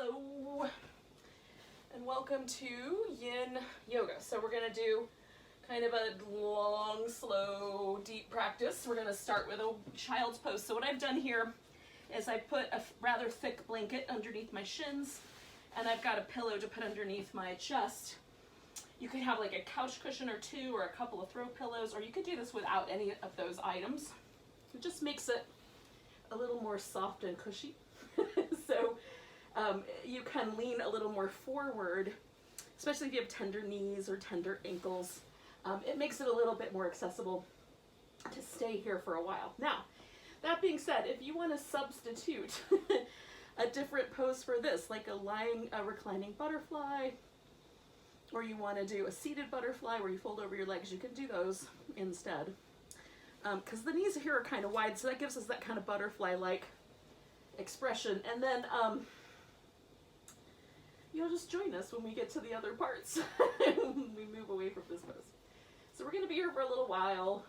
Hello, and welcome to Yin Yoga. So we're going to do kind of a long, slow, deep practice. We're going to start with a child's pose. So what I've done here is I put a rather thick blanket underneath my shins, and I've got a pillow to put underneath my chest. You could have like a couch cushion or two, or a couple of throw pillows, or you could do this without any of those items. It just makes it a little more soft and cushy. So you can lean a little more forward, especially if you have tender knees or tender ankles. It makes it a little bit more accessible to stay here for a while. Now, that being said, if you want to substitute a different pose for this, like a reclining butterfly, or you want to do a seated butterfly where you fold over your legs, you can do those instead. Because the knees here are kind of wide, so that gives us that kind of butterfly-like expression. And then you'll just join us when we get to the other parts. We move away from this pose. So we're going to be here for a little while.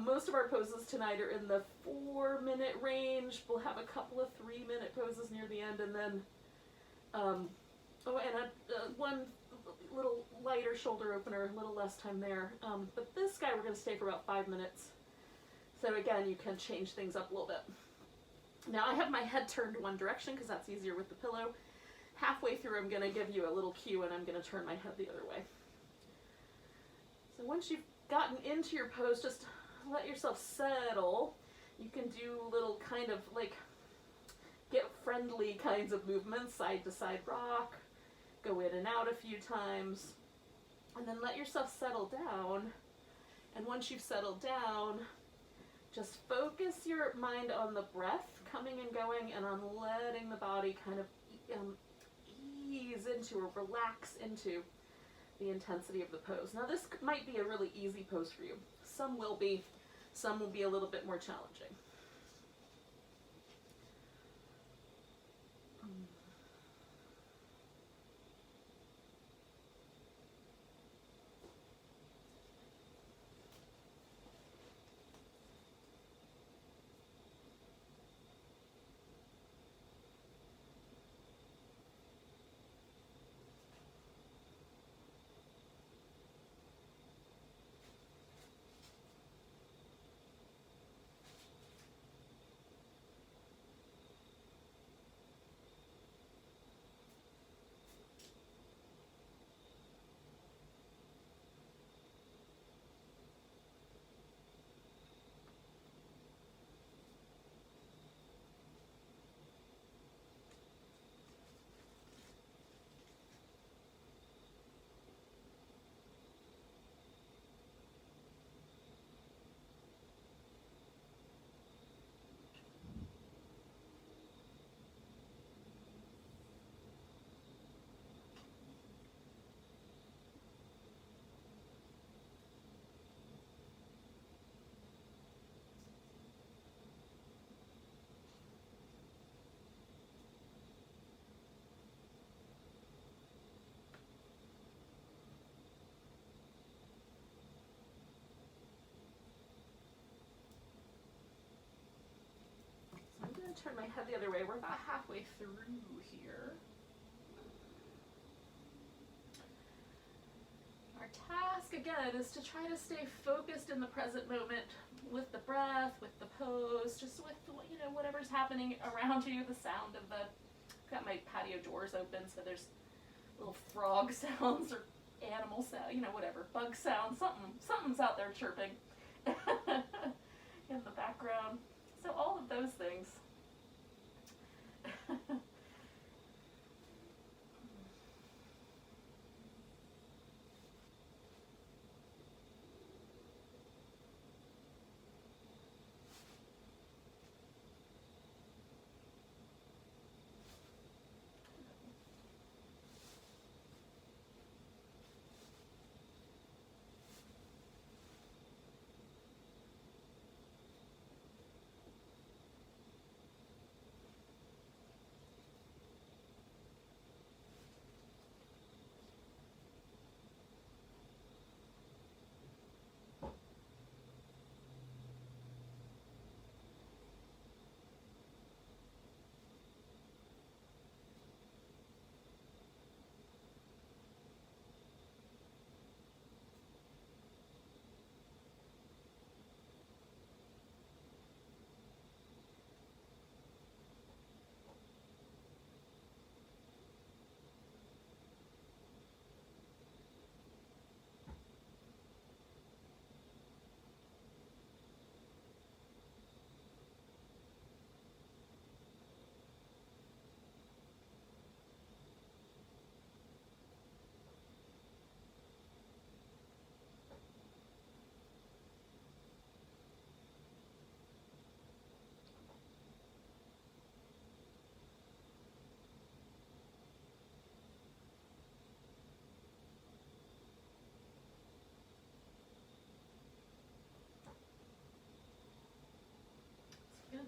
Most of our poses tonight are in the 4-minute range. We'll have a couple of 3-minute poses near the end, and then one little lighter shoulder opener, a little less time there. But this guy we're going to stay for about 5 minutes. So again, you can change things up a little bit. Now I have my head turned one direction because that's easier with the pillow. Halfway through I'm going to give you a little cue and I'm going to turn my head the other way. So once you've gotten into your pose, just let yourself settle. You can do little kind of like get friendly kinds of movements, side to side rock, go in and out a few times, and then let yourself settle down. And once you've settled down, just focus your mind on the breath coming and going and on letting the body kind of ease into or relax into the intensity of the pose. Now this might be a really easy pose for you. Some will be a little bit more challenging. I'm going to turn my head the other way. We're about halfway through here. Our task, again, is to try to stay focused in the present moment with the breath, with the pose, just with, you know, whatever's happening around you, the sound of the, I've got my patio doors open, so there's little frog sounds or animal sound, you know, whatever, bug sounds, something's out there chirping in the background. So all of those things.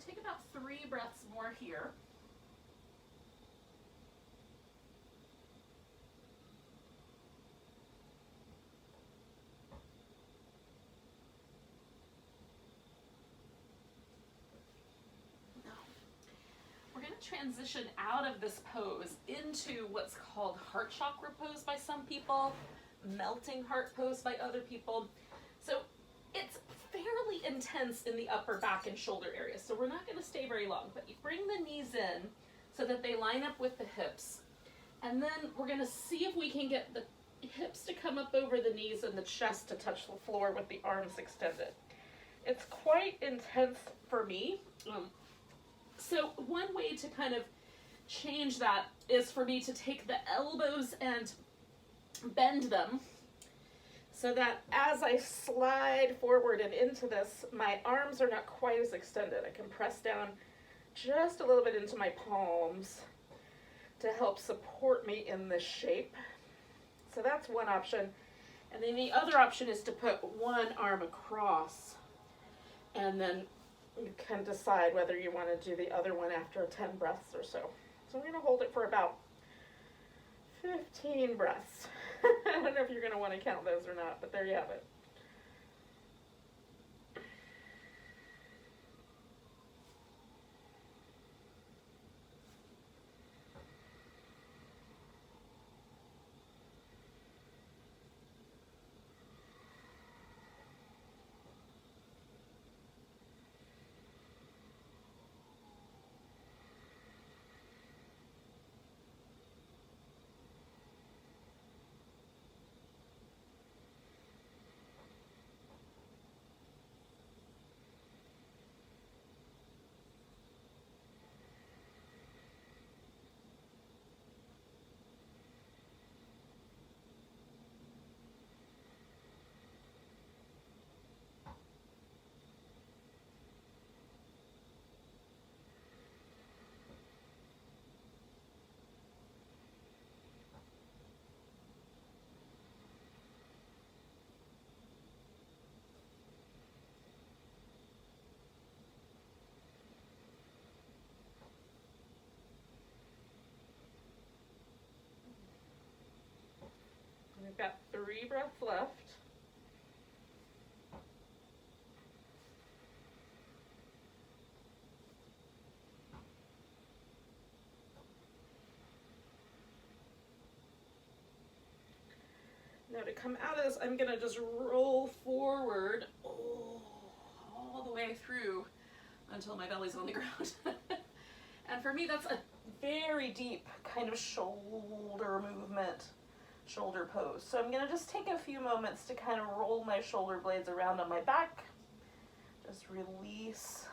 take about 3 breaths more here. Transition out of this pose into what's called heart chakra pose by some people, melting heart pose by other people. So it's fairly intense in the upper back and shoulder area, so we're not going to stay very long, but you bring the knees in so that they line up with the hips, and then we're going to see if we can get the hips to come up over the knees and the chest to touch the floor with the arms extended. It's quite intense for me. So one way to kind of change that is for me to take the elbows and bend them so that as I slide forward and into this, my arms are not quite as extended. I can press down just a little bit into my palms to help support me in this shape. So that's one option. And then the other option is to put one arm across, and then you can decide whether you want to do the other one after 10 breaths or so. So I'm going to hold it for about 15 breaths. I don't know if you're going to want to count those or not, but there you have it. We've got 3 breaths left. Now to come out of this, I'm going to just roll forward all the way through until my belly's on the ground. And for me, that's a very deep kind of shoulder movement, shoulder pose. So I'm going to just take a few moments to kind of roll my shoulder blades around on my back. Just release.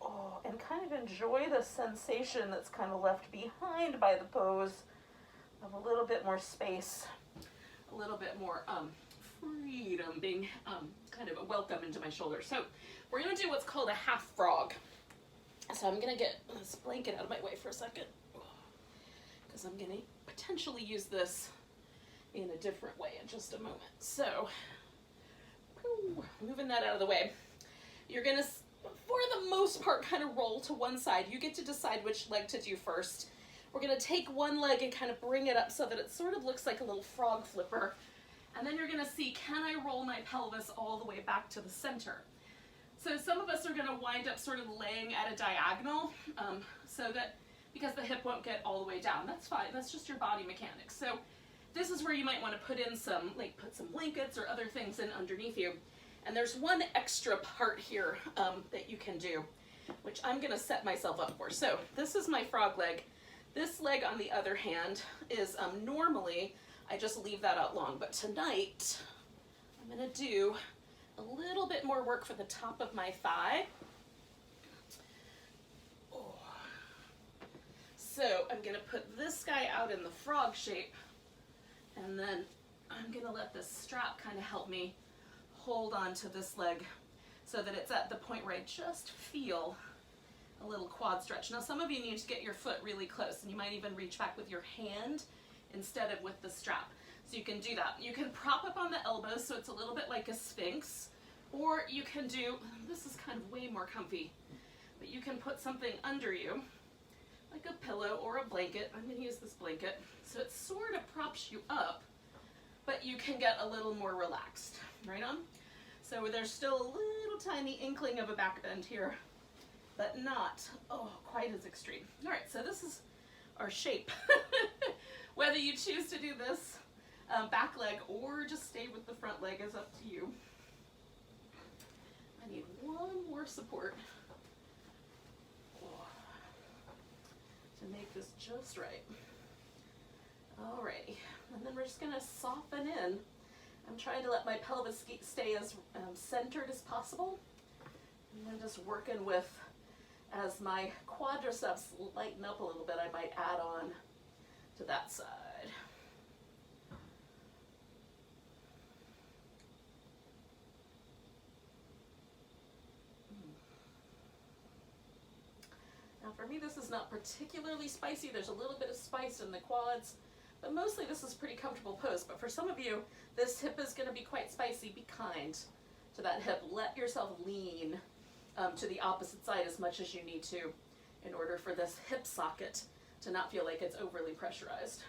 Oh, and kind of enjoy the sensation that's kind of left behind by the pose of a little bit more space, a little bit more freedom being kind of a welcome into my shoulders. So we're going to do what's called a half frog. So I'm going to get this blanket out of my way for a second, because I'm going to potentially use this in a different way in just a moment. So, moving that out of the way, you're going to, for the most part, kind of roll to one side. You get to decide which leg to do first. We're going to take one leg and kind of bring it up so that it sort of looks like a little frog flipper. And then you're going to see, can I roll my pelvis all the way back to the center? So some of us are going to wind up sort of laying at a diagonal, so that, because the hip won't get all the way down. That's fine. That's just your body mechanics. So this is where you might want to put in some, like put some blankets or other things in underneath you. And there's one extra part here that you can do, which I'm going to set myself up for. So this is my frog leg. This leg, on the other hand, is normally I just leave that out long. But tonight I'm going to do a little bit more work for the top of my thigh. Oh. So I'm going to put this guy out in the frog shape, and then I'm going to let this strap kind of help me hold on to this leg so that it's at the point where I just feel a little quad stretch. Now some of you need to get your foot really close, and you might even reach back with your hand instead of with the strap. So you can do that. You can prop up on the elbows so it's a little bit like a sphinx, or you can do, this is kind of way more comfy, but you can put something under you, like a pillow or a blanket. I'm going to use this blanket. So it sort of props you up, but you can get a little more relaxed, right on? So there's still a little tiny inkling of a back bend here, but not, quite as extreme. All right, so this is our shape. Whether you choose to do this back leg or just stay with the front leg is up to you. I need one more support to make this just right. Alrighty, and then we're just gonna soften in. I'm trying to let my pelvis stay as centered as possible. And I'm just working with, as my quadriceps lighten up a little bit, I might add on to that side. Now for me, this is not particularly spicy. There's a little bit of spice in the quads, but mostly this is pretty comfortable pose. But for some of you, this hip is going to be quite spicy. Be kind to that hip. Let yourself lean to the opposite side as much as you need to in order for this hip socket to not feel like it's overly pressurized.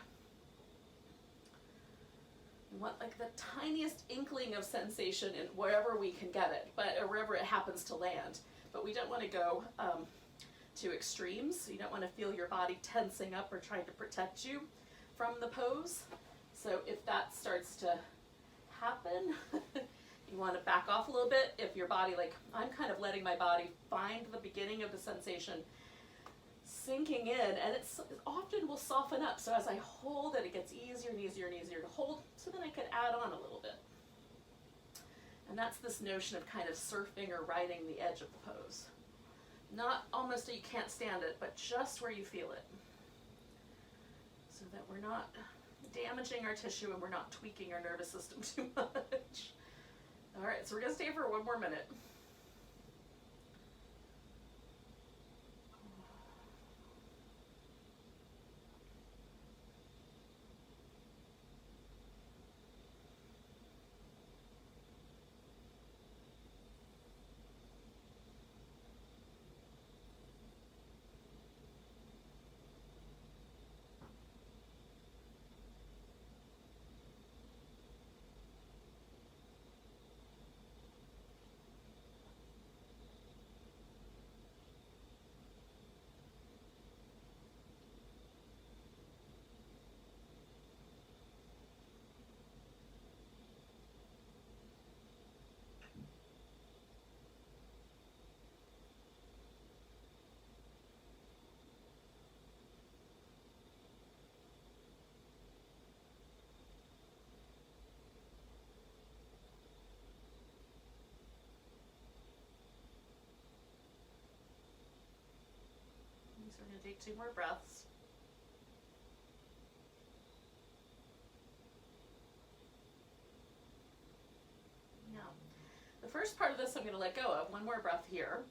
You want like the tiniest inkling of sensation in wherever we can get it, but or wherever it happens to land. But we don't want to go to extremes. You don't want to feel your body tensing up or trying to protect you from the pose. So if that starts to happen, you want to back off a little bit. If your body, like I'm kind of letting my body find the beginning of the sensation, sinking in, and it often will soften up. So as I hold it, it gets easier and easier and easier to hold, so then I could add on a little bit. And that's this notion of kind of surfing or riding the edge of the pose. Not almost that you can't stand it, but just where you feel it. So that we're not damaging our tissue and we're not tweaking our nervous system too much. All right, so we're gonna stay for one more minute. So we're going to take 2 more breaths. Now, the first part of this I'm going to let go of. One more breath here.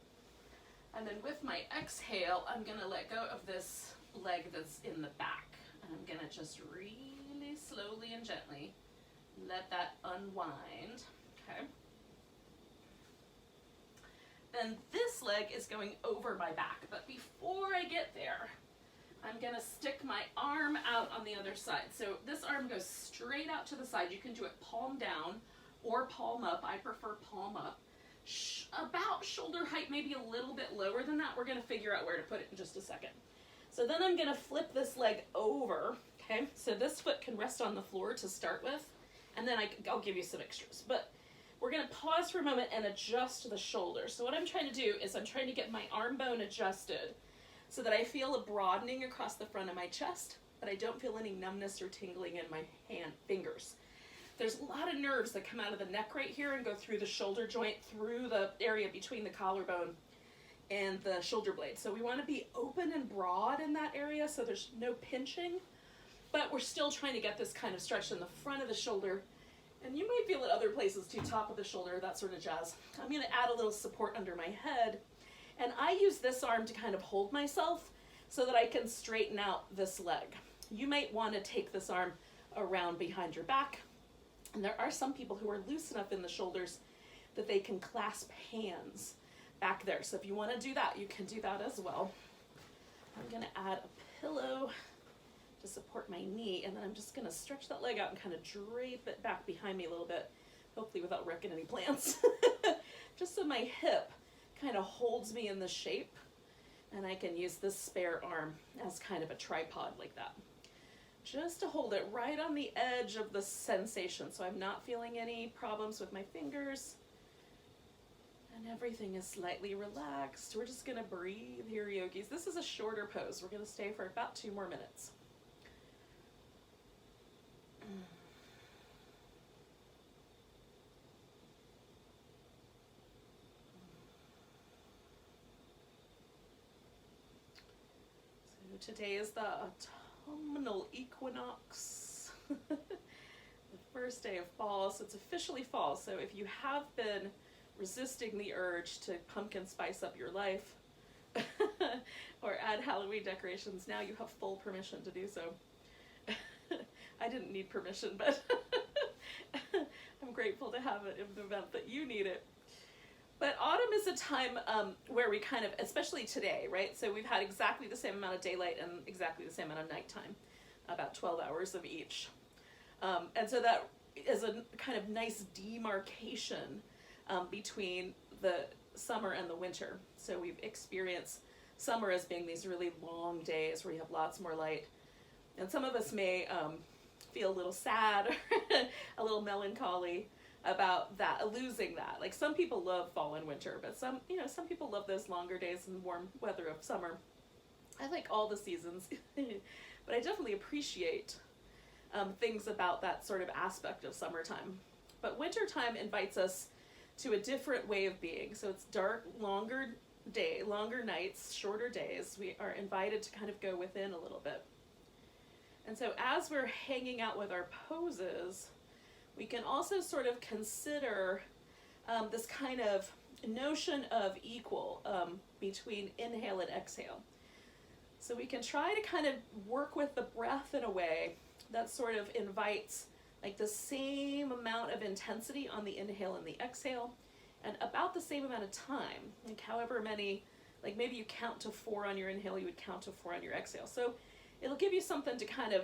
And then with my exhale, I'm going to let go of this leg that's in the back. And I'm going to just really slowly and gently let that unwind. Okay. Then this leg is going over my back, but before I get there, I'm gonna stick my arm out on the other side. So this arm goes straight out to the side. You can do it palm down or palm up. I prefer palm up. About shoulder height, maybe a little bit lower than that. We're gonna figure out where to put it in just a second. So then I'm gonna flip this leg over, okay? So this foot can rest on the floor to start with, and then I'll give you some extras. But we're going to pause for a moment and adjust the shoulder. So what I'm trying to do is I'm trying to get my arm bone adjusted so that I feel a broadening across the front of my chest, but I don't feel any numbness or tingling in my fingers. There's a lot of nerves that come out of the neck right here and go through the shoulder joint, through the area between the collarbone and the shoulder blade. So we want to be open and broad in that area so there's no pinching, but we're still trying to get this kind of stretch in the front of the shoulder. And you might feel it other places too, top of the shoulder, that sort of jazz. I'm going to add a little support under my head. And I use this arm to kind of hold myself so that I can straighten out this leg. You might want to take this arm around behind your back. And there are some people who are loose enough in the shoulders that they can clasp hands. back there. So if you want to do that, you can do that as well. I'm going to add a pillow to support my knee, and then I'm just going to stretch that leg out and kind of drape it back behind me a little bit, hopefully without wrecking any plants. Just so my hip kind of holds me in the shape, and I can use this spare arm as kind of a tripod like that. Just to hold it right on the edge of the sensation, so I'm not feeling any problems with my fingers. And everything is slightly relaxed. We're just gonna breathe here, yogis. This is a shorter pose. We're gonna stay for about 2 more minutes. So today is the autumnal equinox. The first day of fall, so it's officially fall. So if you have been resisting the urge to pumpkin spice up your life or add Halloween decorations, now you have full permission to do so. I didn't need permission, but I'm grateful to have it in the event that you need it. But autumn is a time where we kind of, especially today, right? So we've had exactly the same amount of daylight and exactly the same amount of nighttime, about 12 hours of each. And so that is a kind of nice demarcation between the summer and the winter. So we've experienced summer as being these really long days where you have lots more light. And some of us may feel a little sad, a little melancholy about that, losing that. Like some people love fall and winter, but some people love those longer days and warm weather of summer. I like all the seasons, but I definitely appreciate things about that sort of aspect of summertime. But wintertime invites us to a different way of being. So it's dark, longer nights, shorter days. We are invited to kind of go within a little bit. And so as we're hanging out with our poses, we can also sort of consider this kind of notion of equal between inhale and exhale. So we can try to kind of work with the breath in a way that sort of invites like the same amount of intensity on the inhale and the exhale, and about the same amount of time, like however many, like maybe you count to 4 on your inhale, you would count to 4 on your exhale. So it'll give you something to kind of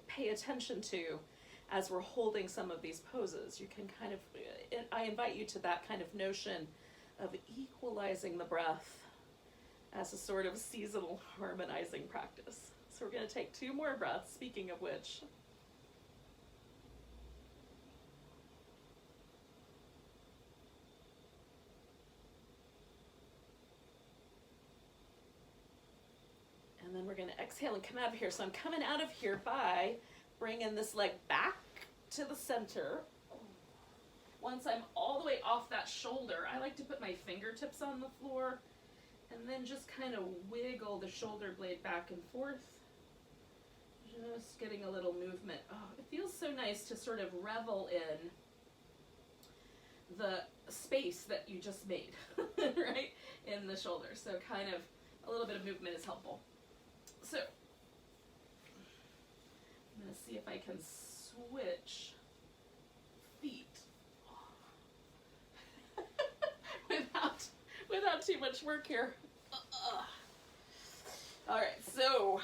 pay attention to as we're holding some of these poses. You can kind of, I invite you to that kind of notion of equalizing the breath as a sort of seasonal harmonizing practice. So we're going to take 2 more breaths, speaking of which. And then we're going to exhale and come out of here. So I'm coming out of here by bringing this leg back to the center. Once I'm all the way off that shoulder, I like to put my fingertips on the floor and then just kind of wiggle the shoulder blade back and forth. Just getting a little movement. Oh, it feels so nice to sort of revel in the space that you just made, right, in the shoulder. So kind of a little bit of movement is helpful. So I'm going to see if I can switch feet without too much work here. All right, so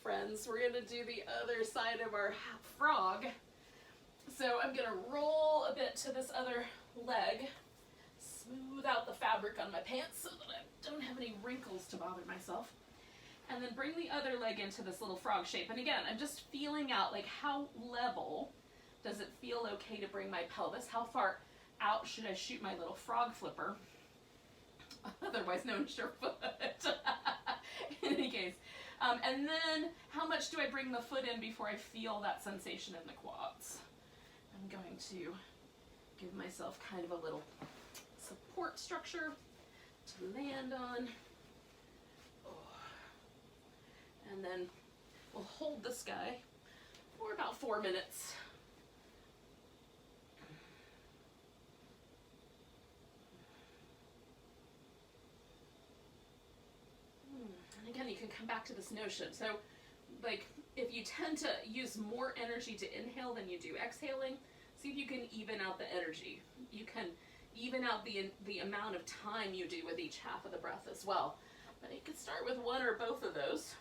friends, we're going to do the other side of our frog. So I'm going to roll a bit to this other leg, smooth out the fabric on my pants so that I don't have any wrinkles to bother myself. And then bring the other leg into this little frog shape. And again, I'm just feeling out like how level does it feel okay to bring my pelvis? How far out should I shoot my little frog flipper? Otherwise known as your foot. In any case. And then how much do I bring the foot in before I feel that sensation in the quads? I'm going to give myself kind of a little support structure to land on. And then we'll hold this guy for about 4 minutes. And again, you can come back to this notion. So, like, if you tend to use more energy to inhale than you do exhaling, see if you can even out the energy. You can even out the amount of time you do with each half of the breath as well. But you could start with one or both of those.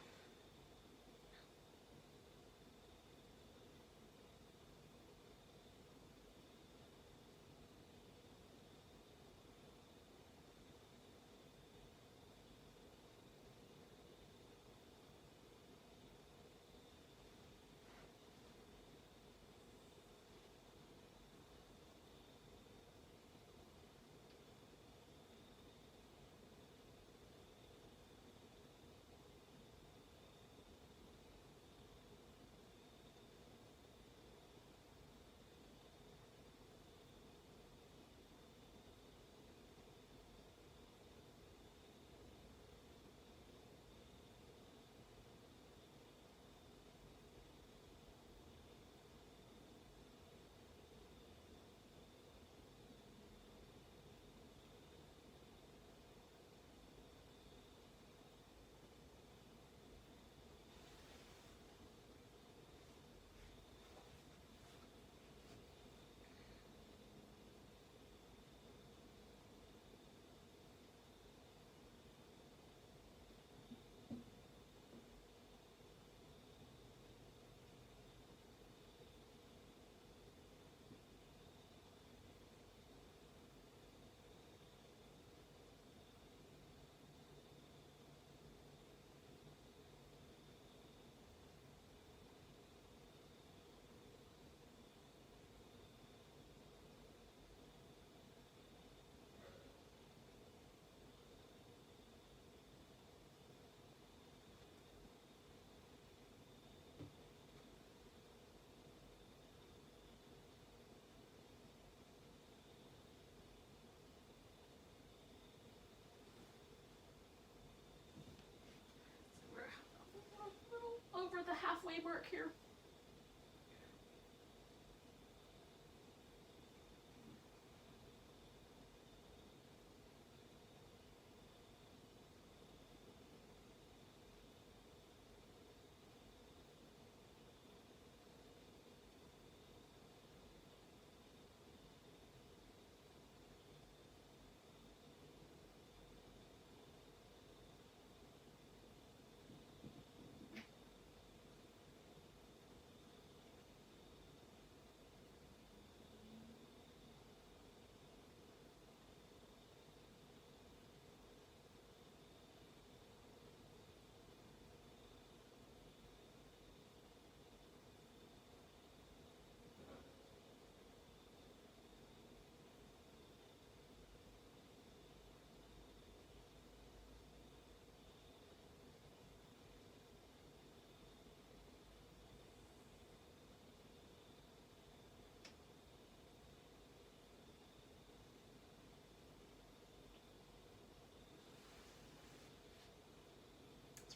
Over the halfway mark here.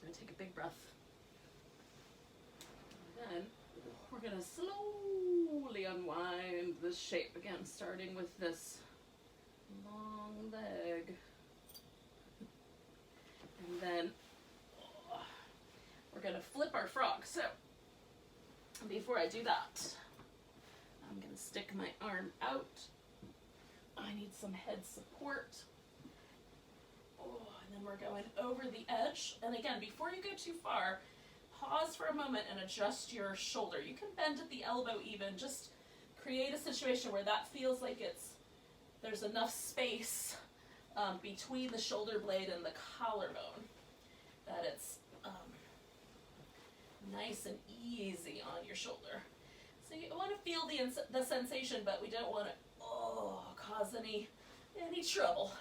We're going to take a big breath. And then we're going to slowly unwind this shape again, starting with this long leg. And then we're going to flip our frog. So before I do that, I'm going to stick my arm out. I need some head support. And then we're going over the edge. And again, before you go too far, pause for a moment and adjust your shoulder. You can bend at the elbow even. Just create a situation where that feels like there's enough space between the shoulder blade and the collarbone, that it's nice and easy on your shoulder. So you want to feel the sensation, but we don't want to cause any trouble.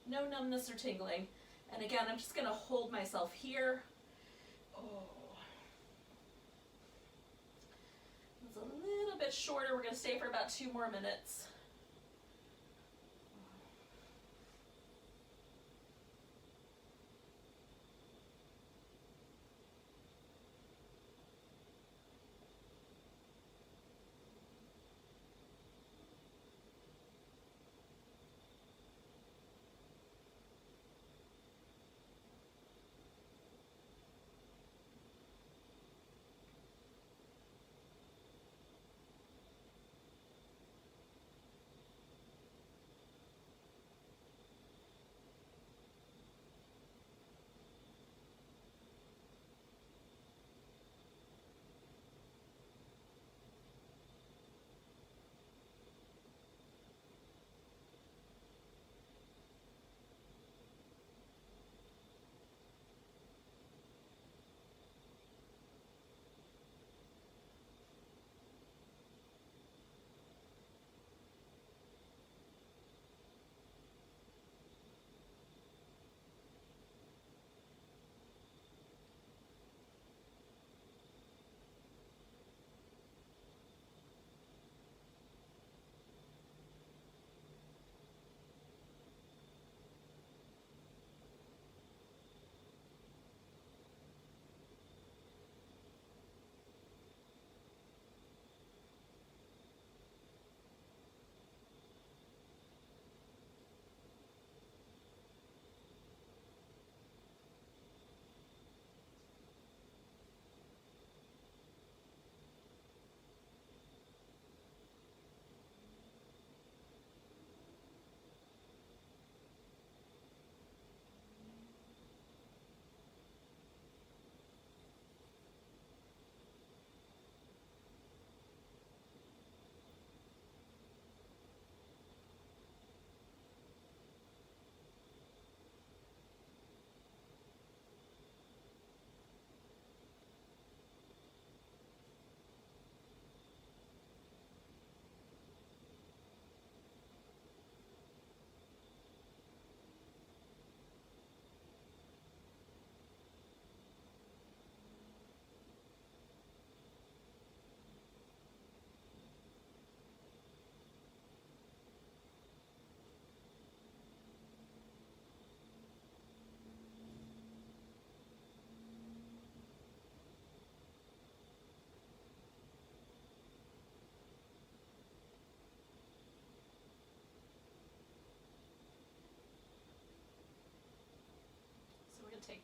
No numbness or tingling. And again, I'm just going to hold myself here. It's a little bit shorter. We're going to stay for about 2 more minutes.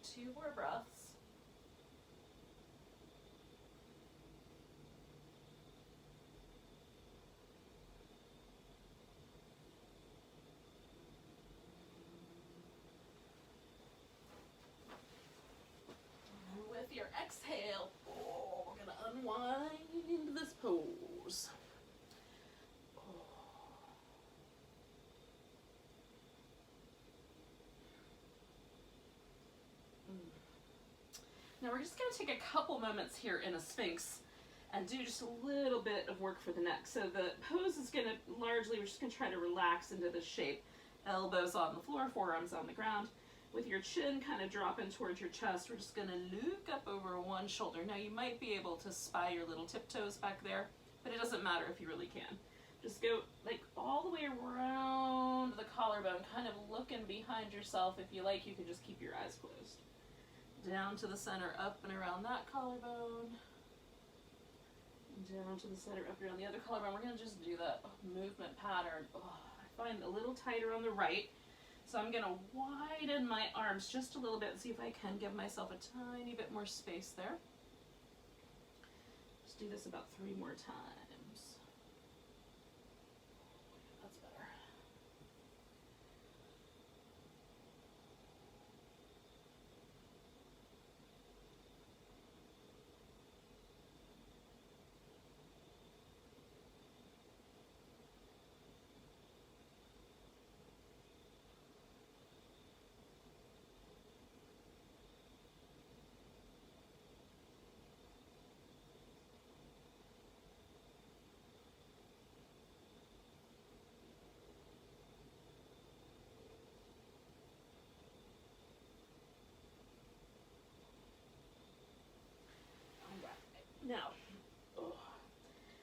take 2 more breaths. And with your exhale, we're going to unwind this pose. Now we're just going to take a couple moments here in a Sphinx and do just a little bit of work for the neck. So the pose is going to largely, we're just going to try to relax into this shape. Elbows on the floor, forearms on the ground. With your chin kind of dropping towards your chest, we're just going to look up over one shoulder. Now you might be able to spy your little tiptoes back there, but it doesn't matter if you really can. Just go like all the way around the collarbone, kind of looking behind yourself. If you like, you can just keep your eyes closed. Down to the center, up and around that collarbone. Down to the center, up and around the other collarbone. We're going to just do that movement pattern. Oh, I find a little tighter on the right. So I'm going to widen my arms just a little bit and see if I can give myself a tiny bit more space there. Just do this about 3 more times. That's better. Now,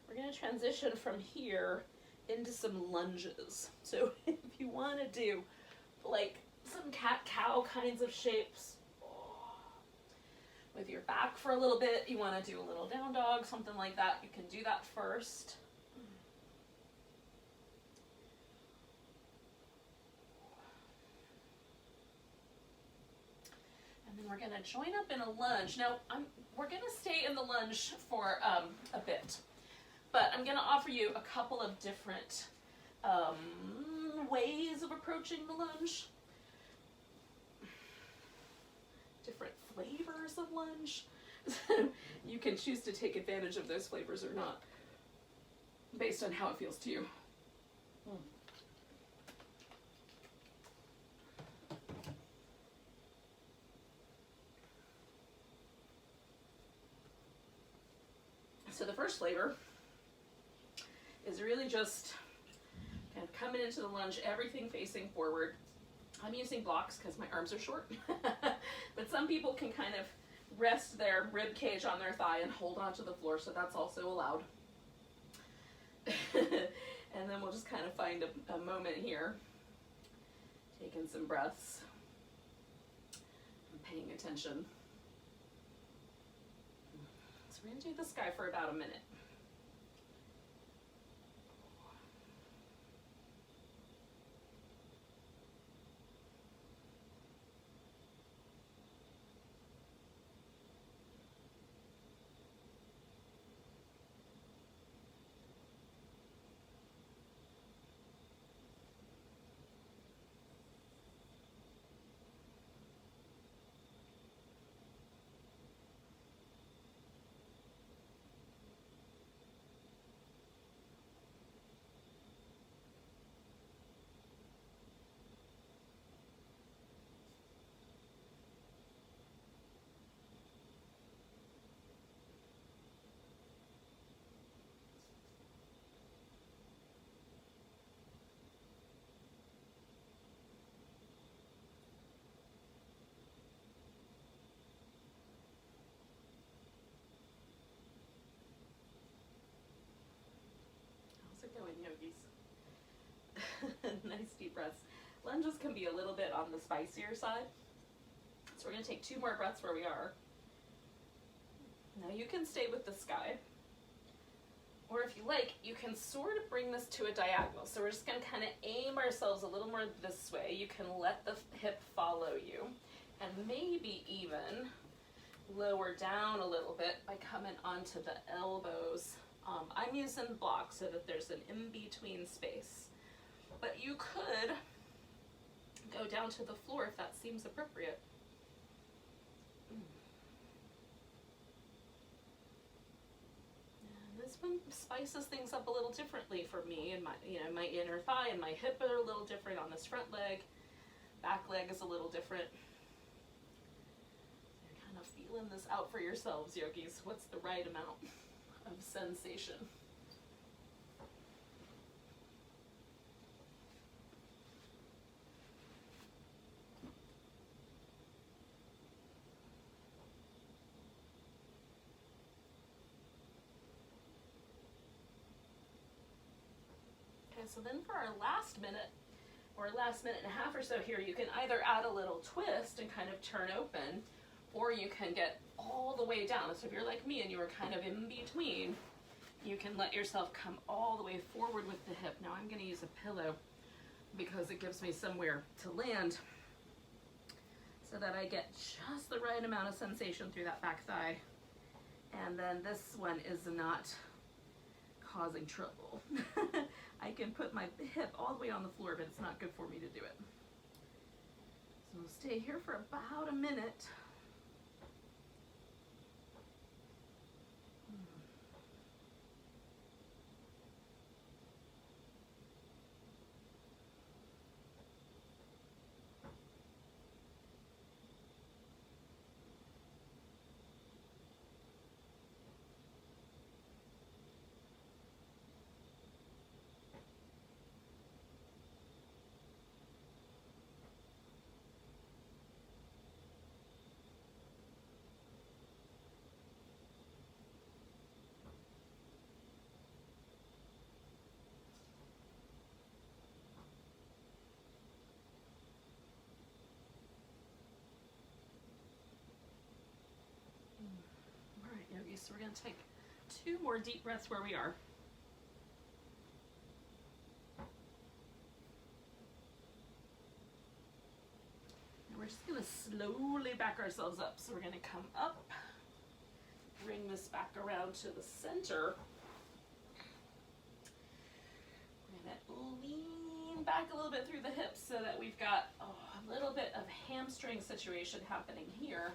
we're going to transition from here into some lunges. So if you want to do like some cat-cow kinds of shapes, with your back for a little bit, you want to do a little down dog, something like that, you can do that first. And then we're going to join up in a lunge. Now, we're going to stay in the lunge for a bit, but I'm going to offer you a couple of different ways of approaching the lunge. Different flavors of lunge. You can choose to take advantage of those flavors or not, based on how it feels to you. So the first flavor is really just kind of coming into the lunge, everything facing forward. I'm using blocks because my arms are short, but some people can kind of rest their rib cage on their thigh and hold onto the floor, so that's also allowed. And then we'll just kind of find a moment here, taking some breaths and paying attention. So we're going to do this guy for about a minute. Going, yogis. Nice deep breaths. Lunges can be a little bit on the spicier side, so we're going to take 2 more breaths where we are. Now you can stay with this guy, or if you like, you can sort of bring this to a diagonal. So we're just going to kind of aim ourselves a little more this way. You can let the hip follow you, and maybe even lower down a little bit by coming onto the elbows. I'm using blocks so that there's an in-between space, but you could go down to the floor if that seems appropriate. And this one spices things up a little differently for me, and my inner thigh and my hip are a little different on this front leg. Back leg is a little different. You're kind of feeling this out for yourselves, yogis. What's the right amount of sensation? Okay, so then for our last minute, or last minute and a half or so here, you can either add a little twist and kind of turn open, or you can get all the way down. So if you're like me and you were kind of in between, you can let yourself come all the way forward with the hip. Now I'm going to use a pillow because it gives me somewhere to land so that I get just the right amount of sensation through that back thigh. And then this one is not causing trouble. I can put my hip all the way on the floor, but it's not good for me to do it. So we'll stay here for about a minute. So we're going to take 2 more deep breaths where we are. And we're just going to slowly back ourselves up. So we're going to come up, bring this back around to the center. We're going to lean back a little bit through the hips so that we've got a little bit of hamstring situation happening here.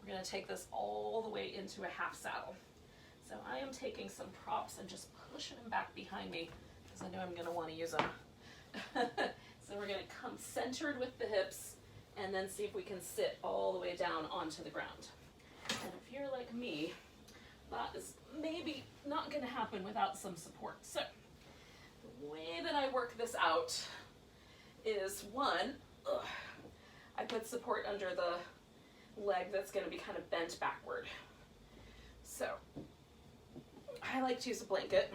We're going to take this all the way into a half saddle. So I am taking some props and just pushing them back behind me because I know I'm going to want to use them. So we're going to come centered with the hips and then see if we can sit all the way down onto the ground. And if you're like me, that is maybe not going to happen without some support. So the way that I work this out is, one, I put support under the leg that's going to be kind of bent backward. So I like to use a blanket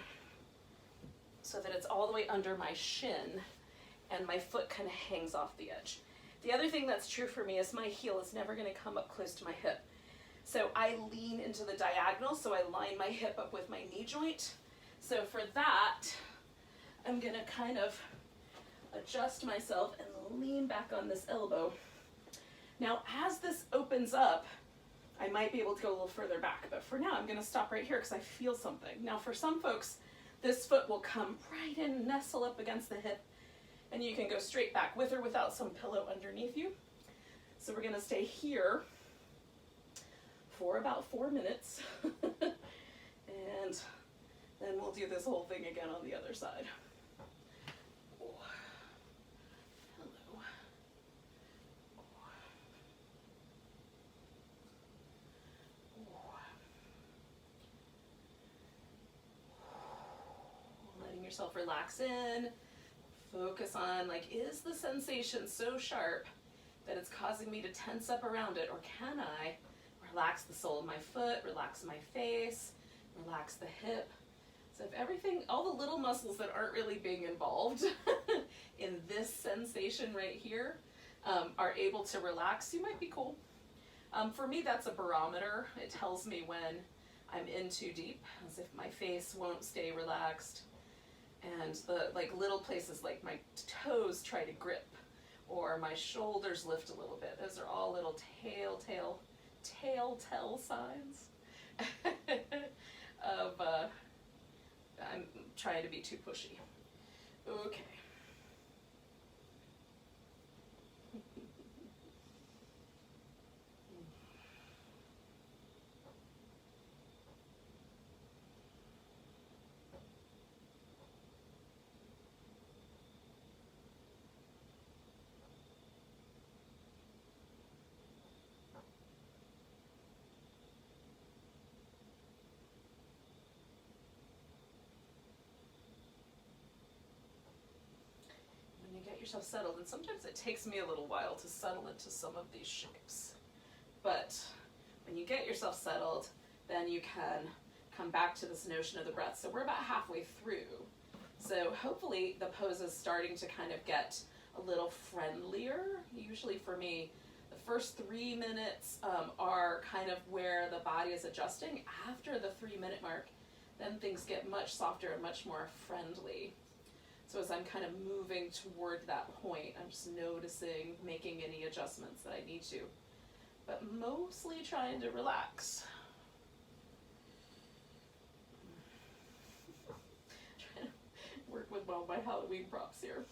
so that it's all the way under my shin and my foot kind of hangs off the edge. The other thing that's true for me is my heel is never going to come up close to my hip. So I lean into the diagonal, so I line my hip up with my knee joint. So for that, I'm going to kind of adjust myself and lean back on this elbow. Now, as this opens up, I might be able to go a little further back, but for now, I'm going to stop right here because I feel something. Now, for some folks, this foot will come right in, nestle up against the hip, and you can go straight back with or without some pillow underneath you. So we're going to stay here for about 4 minutes, and then we'll do this whole thing again on the other side. Yourself relax in, focus on, like, is the sensation so sharp that it's causing me to tense up around it, or can I relax the sole of my foot, relax my face, relax the hip? So if everything, all the little muscles that aren't really being involved in this sensation right here are able to relax, you might be cool. For me, that's a barometer. It tells me when I'm in too deep, as if my face won't stay relaxed. And the like little places like my toes try to grip, or my shoulders lift a little bit. Those are all little telltale signs of I'm trying to be too pushy. Okay. Get yourself settled, and sometimes it takes me a little while to settle into some of these shapes, but when you get yourself settled, then you can come back to this notion of the breath. So we're about halfway through, so hopefully the pose is starting to kind of get a little friendlier. Usually for me, the first 3 minutes are kind of where the body is adjusting. After the 3-minute mark, then things get much softer and much more friendly. So as I'm kind of moving toward that point, I'm just noticing, making any adjustments that I need to, but mostly trying to relax. Trying to work with all my Halloween props here.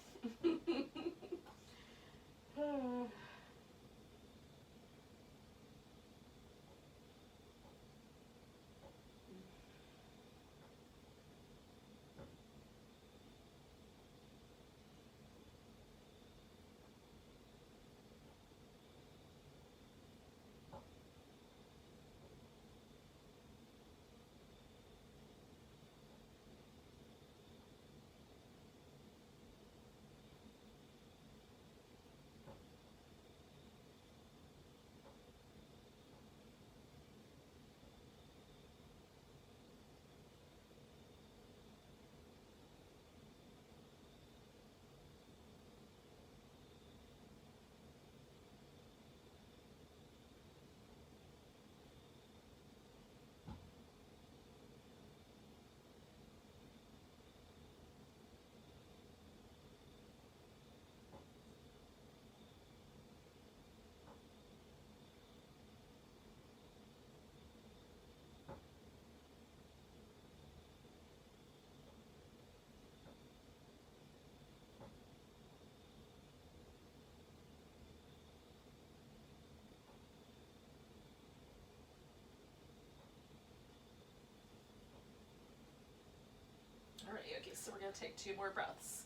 All right, okay, so we're gonna take 2 more breaths.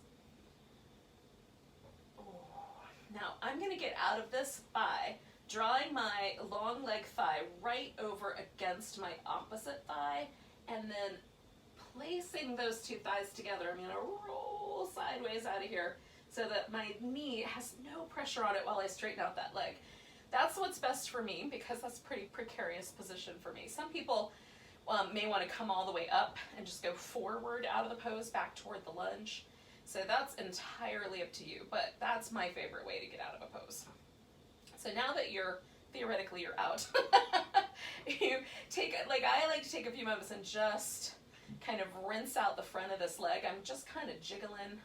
Oh. Now, I'm gonna get out of this by drawing my long leg thigh right over against my opposite thigh, and then placing those 2 thighs together. I'm gonna roll sideways out of here so that my knee has no pressure on it while I straighten out that leg. That's what's best for me, because that's a pretty precarious position for me. Some people may want to come all the way up and just go forward out of the pose back toward the lunge. So that's entirely up to you, but that's my favorite way to get out of a pose. So now that theoretically you're out, you take, like I like to take a few moments and just kind of rinse out the front of this leg. I'm just kind of jiggling.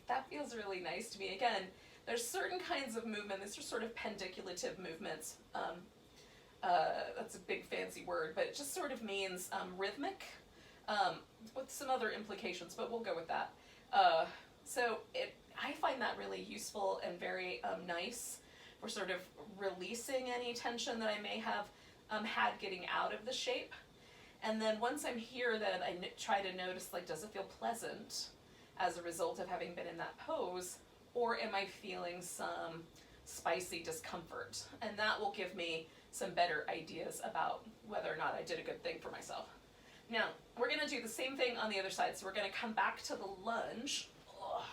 That feels really nice to me. Again, there's certain kinds of movement. These are sort of pendiculative movements. That's a big fancy word, but it just sort of means rhythmic, with some other implications, but we'll go with that. I find that really useful and very nice for sort of releasing any tension that I may have had getting out of the shape. And then once I'm here, then I try to notice, like, does it feel pleasant as a result of having been in that pose, or am I feeling some spicy discomfort? And that will give me some better ideas about whether or not I did a good thing for myself. Now, we're gonna do the same thing on the other side. So we're gonna come back to the lunge. Ugh.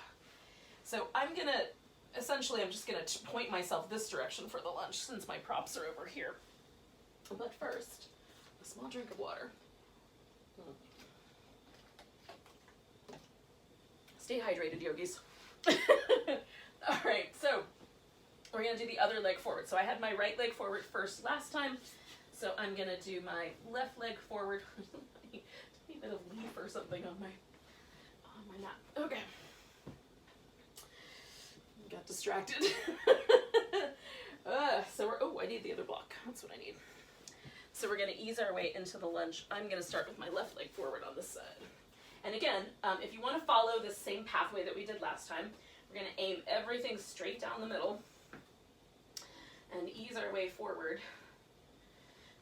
So I'm just gonna point myself this direction for the lunge since my props are over here. But first, a small drink of water. Stay hydrated, yogis. All right, so we're gonna do the other leg forward. So I had my right leg forward first last time. So I'm going to do my left leg forward. Tiny bit of leaf or something on my mat. Okay. Got distracted. I need the other block. That's what I need. So we're going to ease our way into the lunge. I'm going to start with my left leg forward on this side. And again, if you want to follow this same pathway that we did last time, we're going to aim everything straight down the middle and ease our way forward.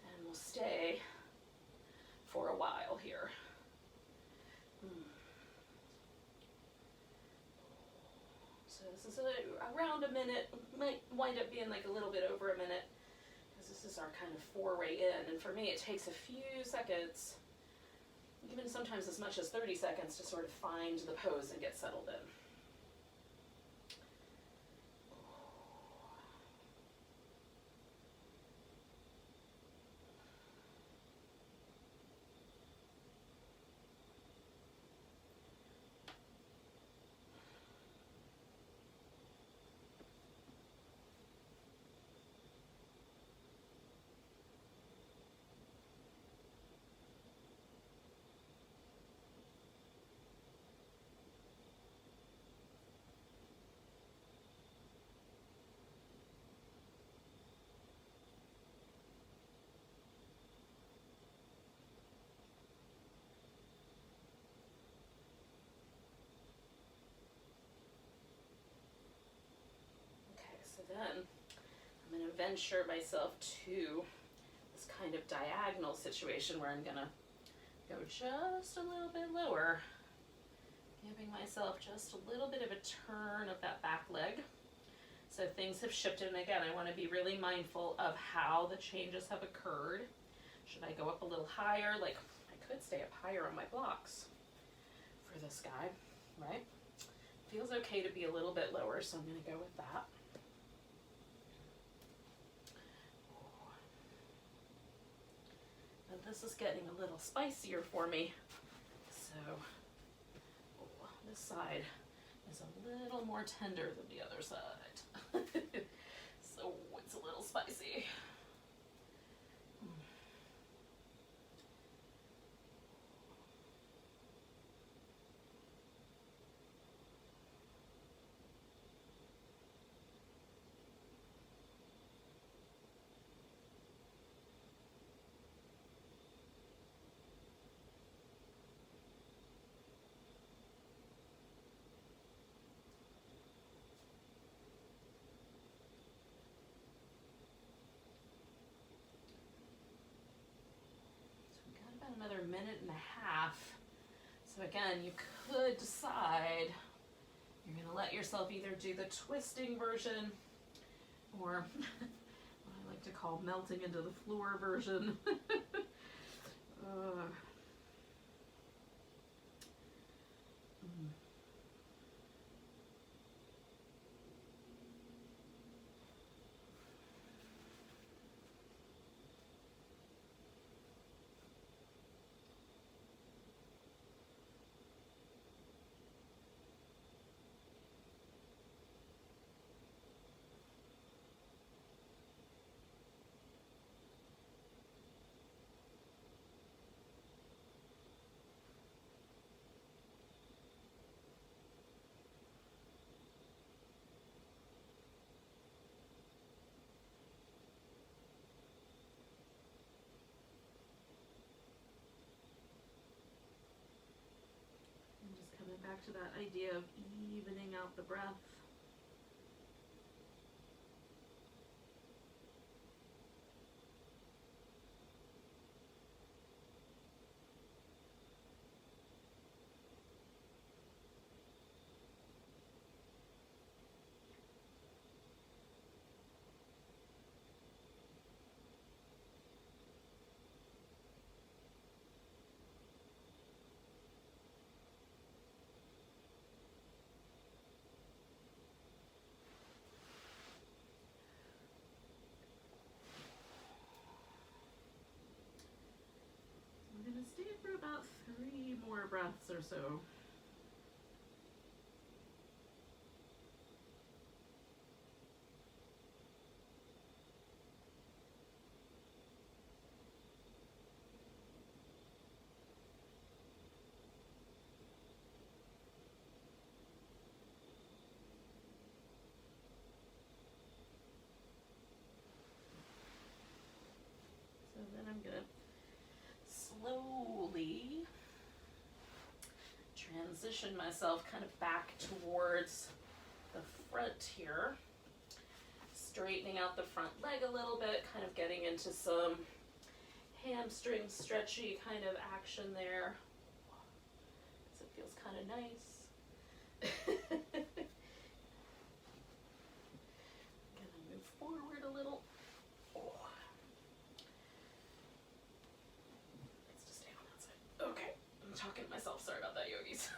And we'll stay for a while here. So this is around a minute, might wind up being like a little bit over a minute, because this is our kind of foray in. And for me, it takes a few seconds, even sometimes as much as 30 seconds, to sort of find the pose and get settled in. Then I'm going to venture myself to this kind of diagonal situation where I'm going to go just a little bit lower, giving myself just a little bit of a turn of that back leg. So things have shifted, and again, I want to be really mindful of how the changes have occurred. Should I go up a little higher? Like, I could stay up higher on my blocks for this guy, right? Feels okay to be a little bit lower, so I'm going to go with that. This is getting a little spicier for me, so this side is a little more tender than the other side, so it's a little spicy. Another minute and a half. So again, you could decide you're going to let yourself either do the twisting version or what I like to call melting into the floor version. Back to that idea of evening out the breath. Stay for about 3 more breaths or so. transition myself kind of back towards the front here. Straightening out the front leg a little bit, kind of getting into some hamstring stretchy kind of action there. So it feels kind of nice. Gonna move forward a little. Let's just stay on that side. Okay, I'm talking to myself. Sorry about that, yogis.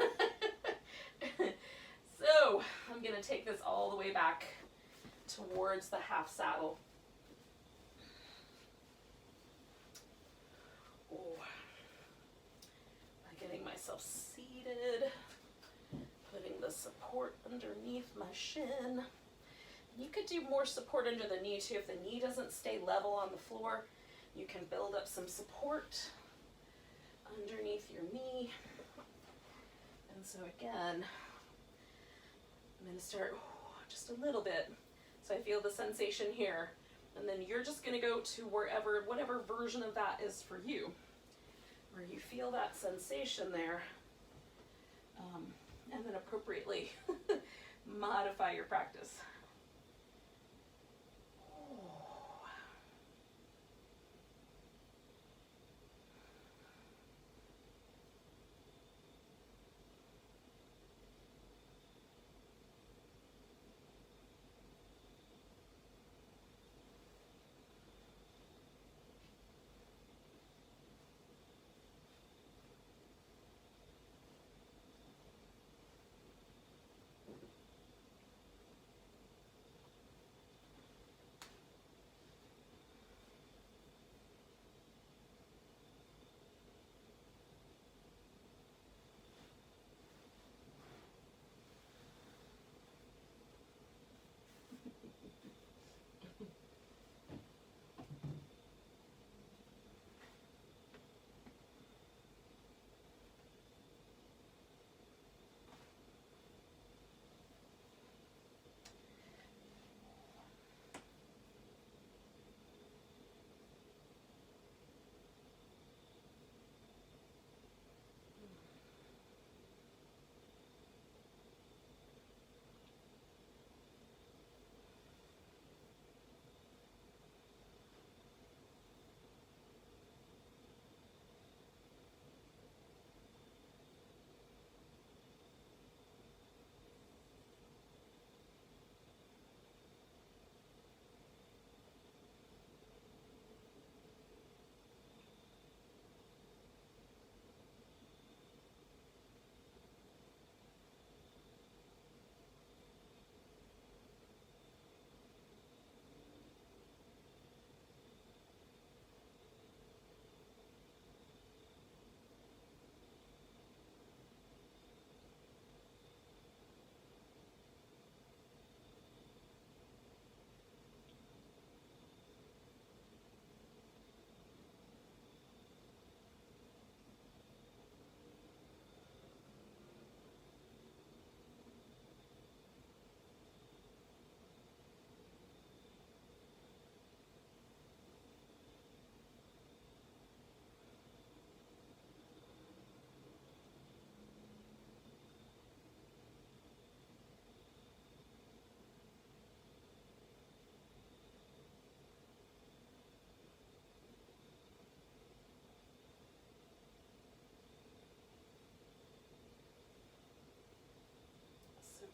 So I'm gonna take this all the way back towards the half saddle. Oh. By getting myself seated, putting the support underneath my shin. You could do more support under the knee too. If the knee doesn't stay level on the floor, you can build up some support underneath your knee. And so again, I'm going to start just a little bit. So I feel the sensation here, and then you're just going to go to whatever version of that is for you, where you feel that sensation there, and then appropriately modify your practice.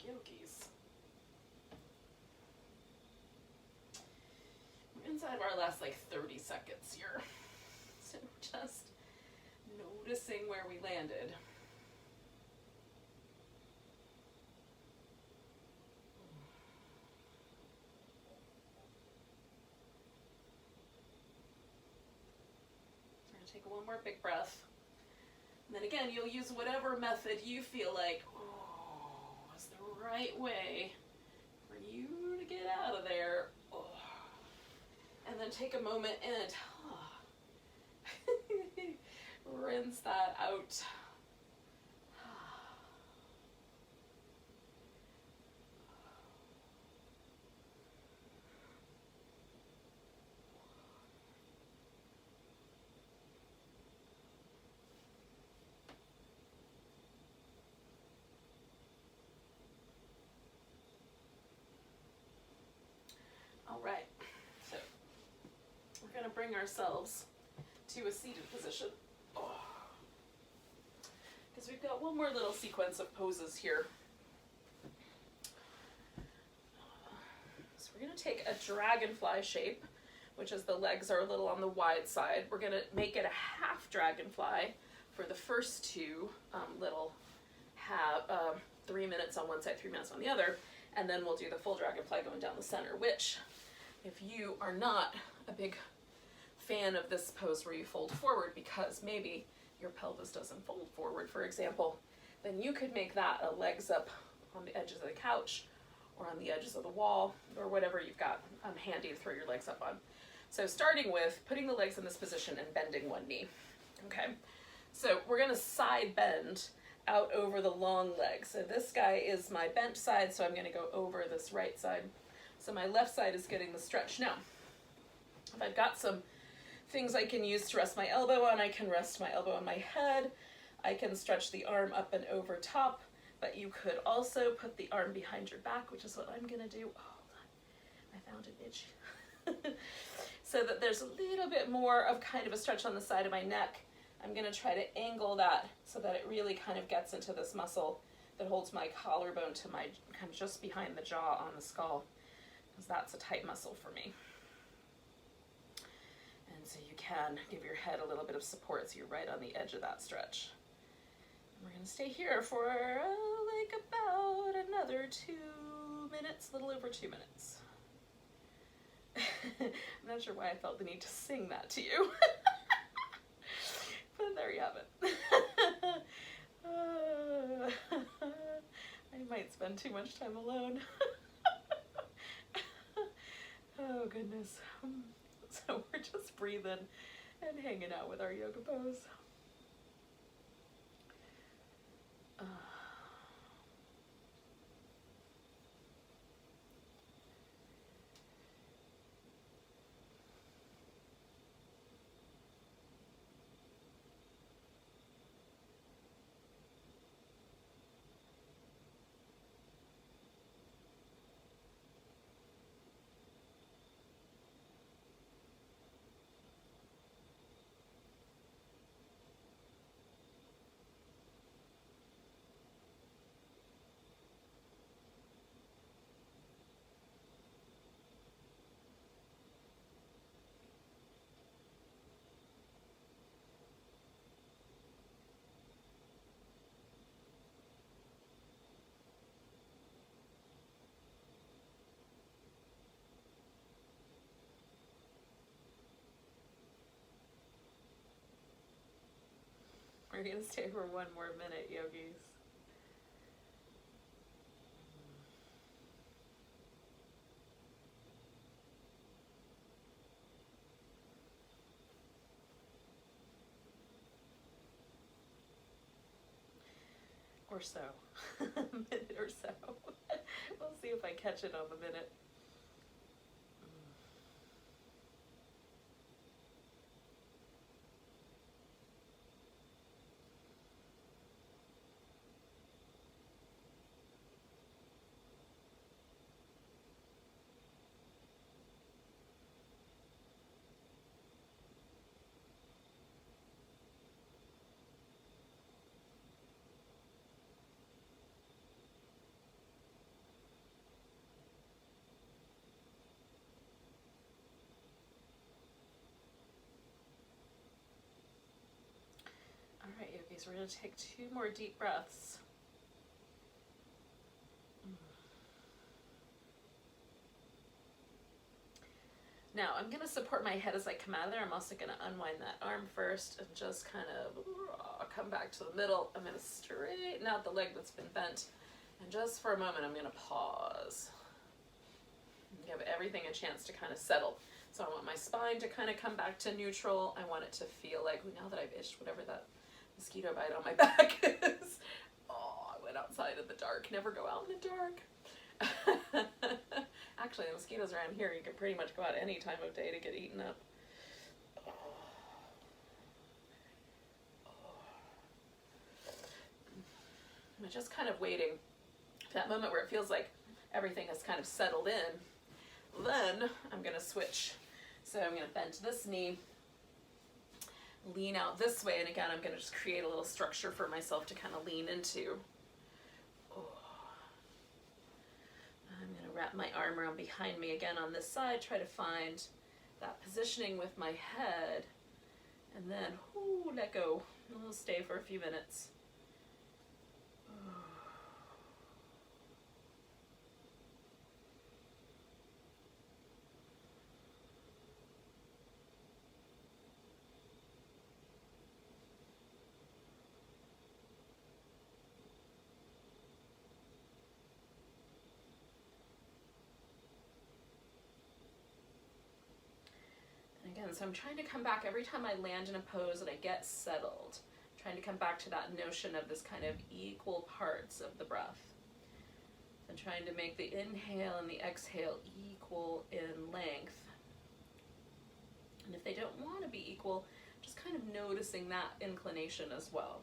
Yogis. We're inside of our last like 30 seconds here. So just noticing where we landed. We're going to take one more big breath. And then again, you'll use whatever method you feel like, is the right way for you to get out of there. Oh. And then take a moment and rinse that out. bring ourselves to a seated position. Because we've got one more little sequence of poses here. So we're going to take a dragonfly shape, which is the legs are a little on the wide side. We're going to make it a half dragonfly for the first two little 3 minutes on one side, 3 minutes on the other, and then we'll do the full dragonfly going down the center, which, if you are not a big fan of this pose where you fold forward because maybe your pelvis doesn't fold forward, for example, then you could make that a legs up on the edges of the couch or on the edges of the wall or whatever you've got handy to throw your legs up on. So starting with putting the legs in this position and bending one knee. Okay, so we're going to side bend out over the long leg. So this guy is my bent side, so I'm going to go over this right side. So my left side is getting the stretch. Now, if I've got some things I can use to rest my elbow on, I can rest my elbow on my head. I can stretch the arm up and over top, but you could also put the arm behind your back, which is what I'm going to do. Oh, hold on. I found an itch. So that there's a little bit more of kind of a stretch on the side of my neck. I'm going to try to angle that so that it really kind of gets into this muscle that holds my collarbone to my kind of just behind the jaw on the skull, because that's a tight muscle for me. And so you can give your head a little bit of support so you're right on the edge of that stretch. And we're going to stay here for like about another 2 minutes, a little over 2 minutes. I'm not sure why I felt the need to sing that to you. But there you have it. I might spend too much time alone. Oh goodness. So we're just breathing and hanging out with our yoga pose. We're going to stay for one more minute, yogis. Or so. A minute or so. We'll see if I catch it on the minute. Alright, yogis, we're going to take 2 more deep breaths. Now, I'm going to support my head as I come out of there. I'm also going to unwind that arm first and just kind of come back to the middle. I'm going to straighten out the leg that's been bent. And just for a moment, I'm going to pause. Give everything a chance to kind of settle. So I want my spine to kind of come back to neutral. I want it to feel like, now that I've itched whatever that mosquito bite on my back is. Oh, I went outside in the dark. Never go out in the dark. Actually, the mosquitoes around here, you can pretty much go out any time of day to get eaten up. I'm just kind of waiting for that moment where it feels like everything has kind of settled in. Then I'm going to switch So I'm going to bend this knee, lean out this way, and again, I'm going to just create a little structure for myself to kind of lean into. Oh. I'm going to wrap my arm around behind me again on this side, try to find that positioning with my head, and then let go. And we'll stay for a few minutes. Again, so I'm trying to come back every time I land in a pose and I get settled. I'm trying to come back to that notion of this kind of equal parts of the breath. I'm trying to make the inhale and the exhale equal in length. And if they don't want to be equal, just kind of noticing that inclination as well.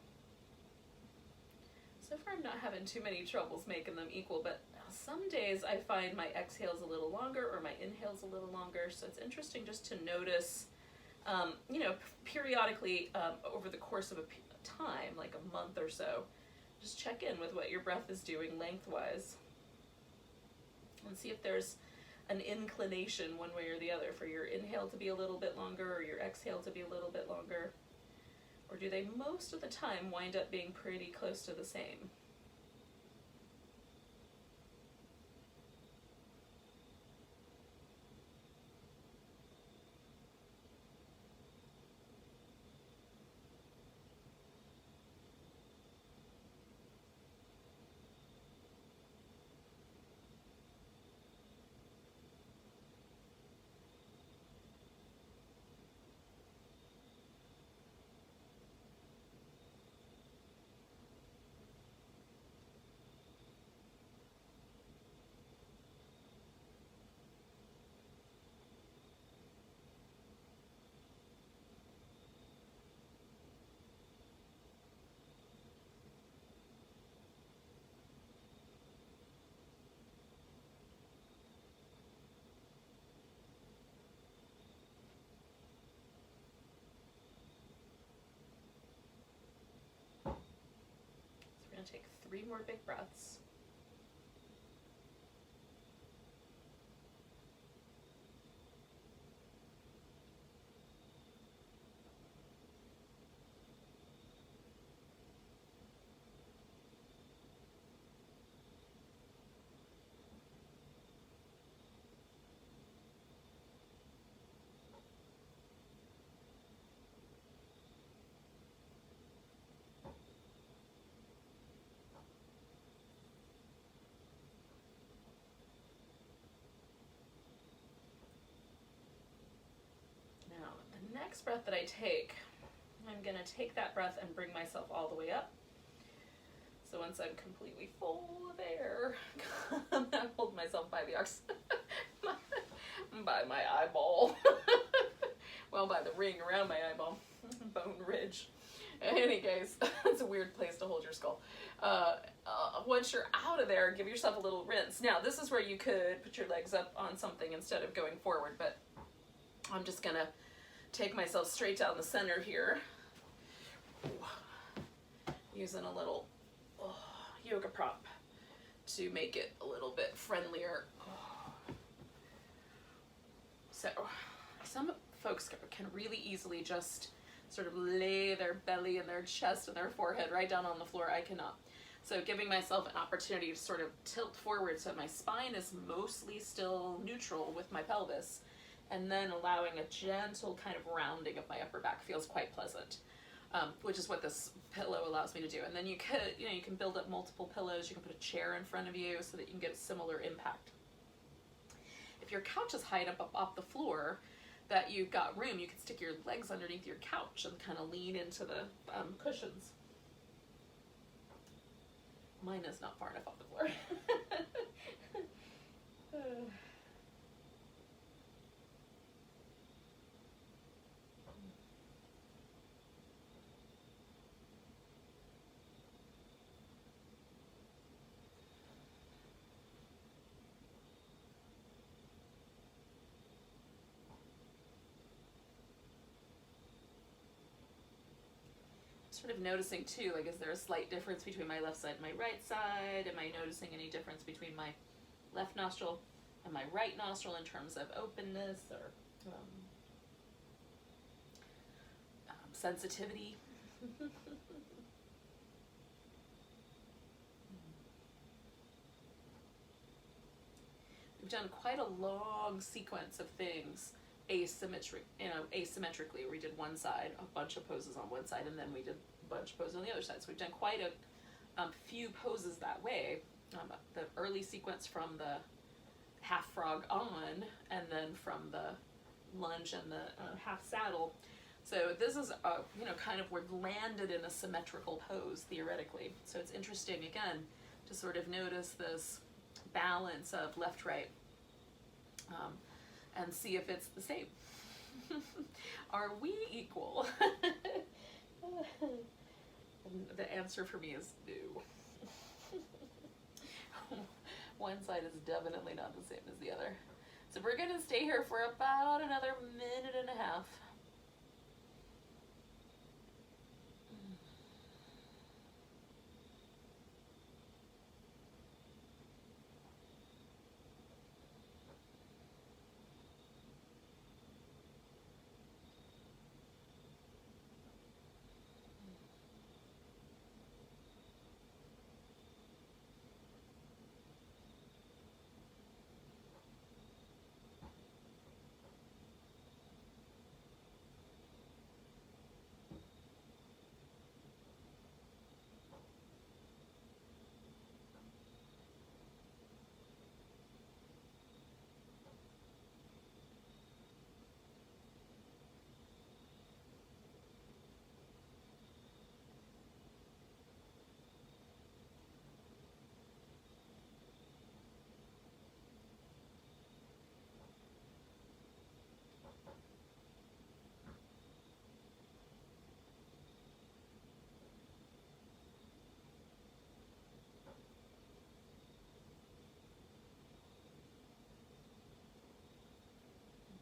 So far I'm not having too many troubles making them equal, but some days I find my exhale's a little longer or my inhale's a little longer, so it's interesting just to notice, periodically over the course of a time, like a month or so, just check in with what your breath is doing lengthwise and see if there's an inclination one way or the other for your inhale to be a little bit longer or your exhale to be a little bit longer, or do they most of the time wind up being pretty close to the same? We're going to take 3 more big breaths. Next breath that I take, I'm going to take that breath and bring myself all the way up. So once I'm completely full of air, I'm going to hold myself by the arse, by my eyeball, well, by the ring around my eyeball, bone ridge. In any case, it's a weird place to hold your skull. Once you're out of there, give yourself a little rinse. Now, this is where you could put your legs up on something instead of going forward, but I'm just going to take myself straight down the center here, using a little yoga prop to make it a little bit friendlier. So some folks can really easily just sort of lay their belly and their chest and their forehead right down on the floor. I cannot. So giving myself an opportunity to sort of tilt forward so my spine is mostly still neutral with my pelvis, and then allowing a gentle kind of rounding of my upper back feels quite pleasant, which is what this pillow allows me to do. And then you can build up multiple pillows. You can put a chair in front of you so that you can get a similar impact. If your couch is high up off the floor, that you've got room, you can stick your legs underneath your couch and kind of lean into the cushions. Mine is not far enough off the floor. sort of noticing too, like, is there a slight difference between my left side and my right side? Am I noticing any difference between my left nostril and my right nostril in terms of openness or sensitivity? We've done quite a long sequence of things asymmetrically. We did one side, a bunch of poses on one side, and then we did a bunch of poses on the other side. So we've done quite a few poses that way. The early sequence from the half frog on, and then from the lunge and the half saddle. So this is, kind of, we're landed in a symmetrical pose, theoretically. So it's interesting, again, to sort of notice this balance of left-right and see if it's the same. Are we equal? And the answer for me is no. One side is definitely not the same as the other. So we're going to stay here for about another minute and a half.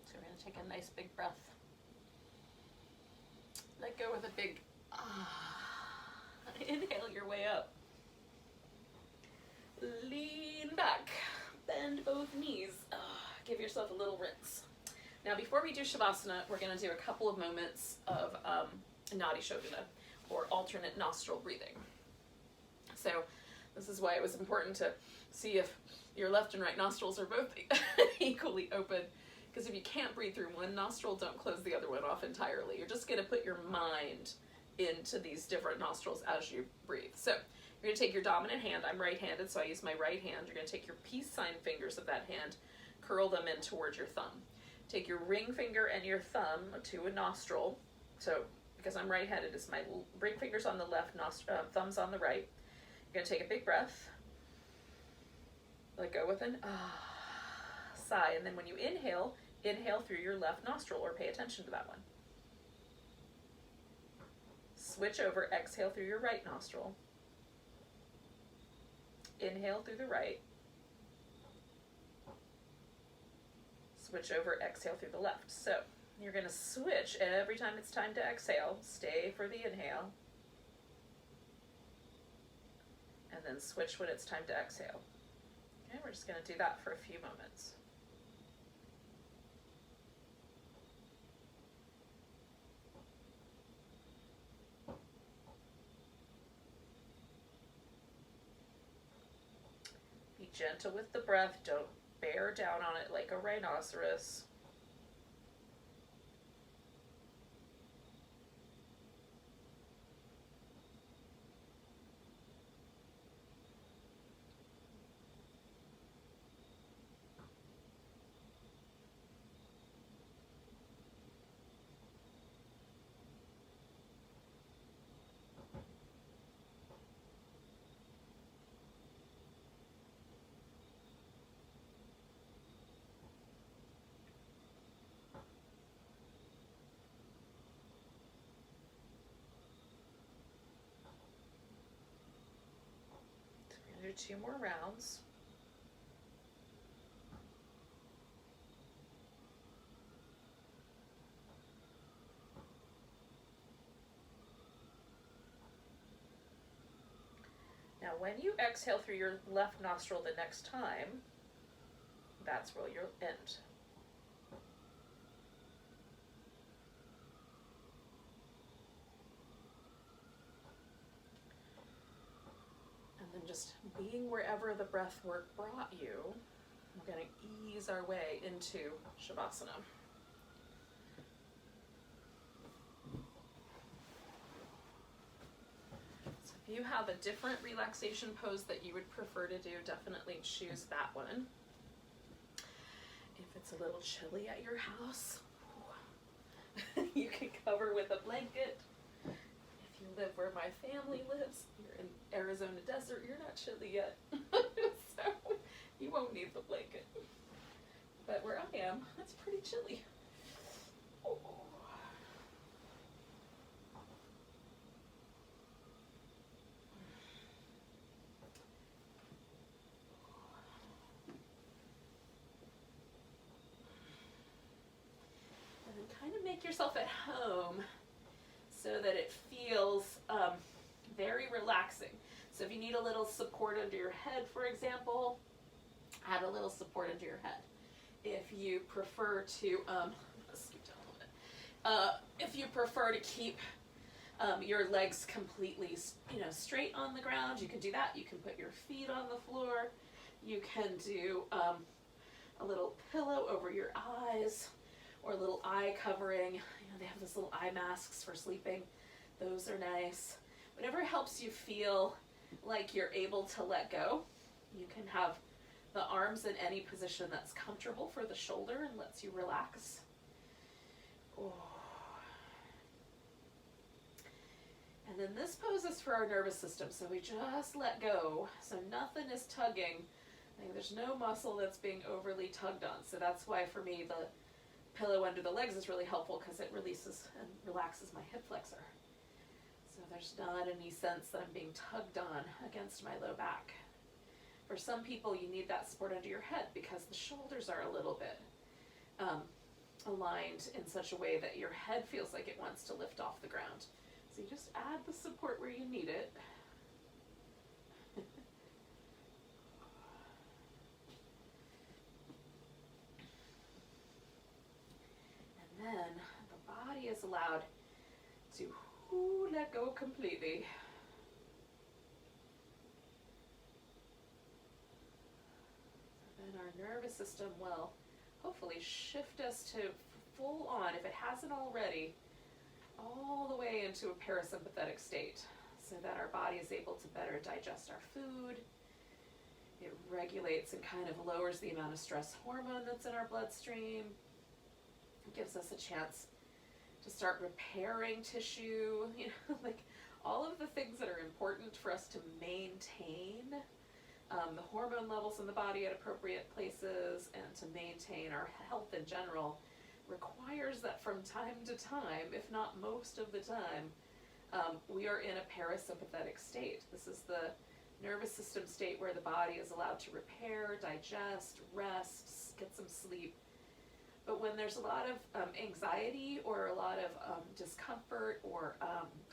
So we're going to take a nice big breath. Let go with a big inhale your way up. Lean back, bend both knees. Give yourself a little rinse. Now before we do Shavasana, we're going to do a couple of moments of Nadi Shodhana, or alternate nostril breathing. So this is why it was important to see if your left and right nostrils are both equally open. Because if you can't breathe through one nostril, don't close the other one off entirely. You're just going to put your mind into these different nostrils as you breathe. So you're going to take your dominant hand. I'm right-handed, so I use my right hand. You're going to take your peace sign fingers of that hand, curl them in towards your thumb. Take your ring finger and your thumb to a nostril. So because I'm right-handed, it's my ring fingers on the left, thumbs on the right. You're going to take a big breath. Let go with an sigh. And then when you inhale, inhale through your left nostril, or pay attention to that one. Switch over, exhale through your right nostril. Inhale through the right. Switch over, exhale through the left. So you're going to switch every time it's time to exhale. Stay for the inhale. And then switch when it's time to exhale. Okay, we're just going to do that for a few moments. Be gentle with the breath. Don't bear down on it like a rhinoceros. Do 2 more rounds. when you exhale through your left nostril the next time, that's where you'll end. And then just being wherever the breath work brought you, we're going to ease our way into Shavasana. So if you have a different relaxation pose that you would prefer to do, definitely choose that one. If it's a little chilly at your house, you can cover with a blanket. If you live where my family lives, you're in Arizona desert, you're not chilly yet. So you won't need the blanket. But where I am, it's pretty chilly. Oh. And then kind of make yourself at home so that it feels very relaxing. So if you need a little support under your head, for example, add a little support under your head. If you prefer to, scoot down a little bit. If you prefer to keep your legs completely, straight on the ground, you can do that. You can put your feet on the floor. You can do a little pillow over your eyes, or a little eye covering. They have those little eye masks for sleeping. Those are nice. Whatever helps you feel like you're able to let go. You can have the arms in any position that's comfortable for the shoulder and lets you relax. Oh. And then this pose is for our nervous system, so we just let go. So nothing is tugging. Like there's no muscle that's being overly tugged on. So that's why for me the pillow under the legs is really helpful, because it releases and relaxes my hip flexor. So there's not any sense that I'm being tugged on against my low back. For some people, you need that support under your head because the shoulders are a little bit aligned in such a way that your head feels like it wants to lift off the ground. So you just add the support where you need it. And then the body is allowed to let go completely. And our nervous system will hopefully shift us to full on, if it hasn't already, all the way into a parasympathetic state, so that our body is able to better digest our food. It regulates and kind of lowers the amount of stress hormone that's in our bloodstream. It gives us a chance to start repairing tissue, like all of the things that are important for us to maintain the hormone levels in the body at appropriate places and to maintain our health in general requires that from time to time, if not most of the time, we are in a parasympathetic state. This is the nervous system state where the body is allowed to repair, digest, rest, get some sleep. But when there's a lot of anxiety or a lot of discomfort or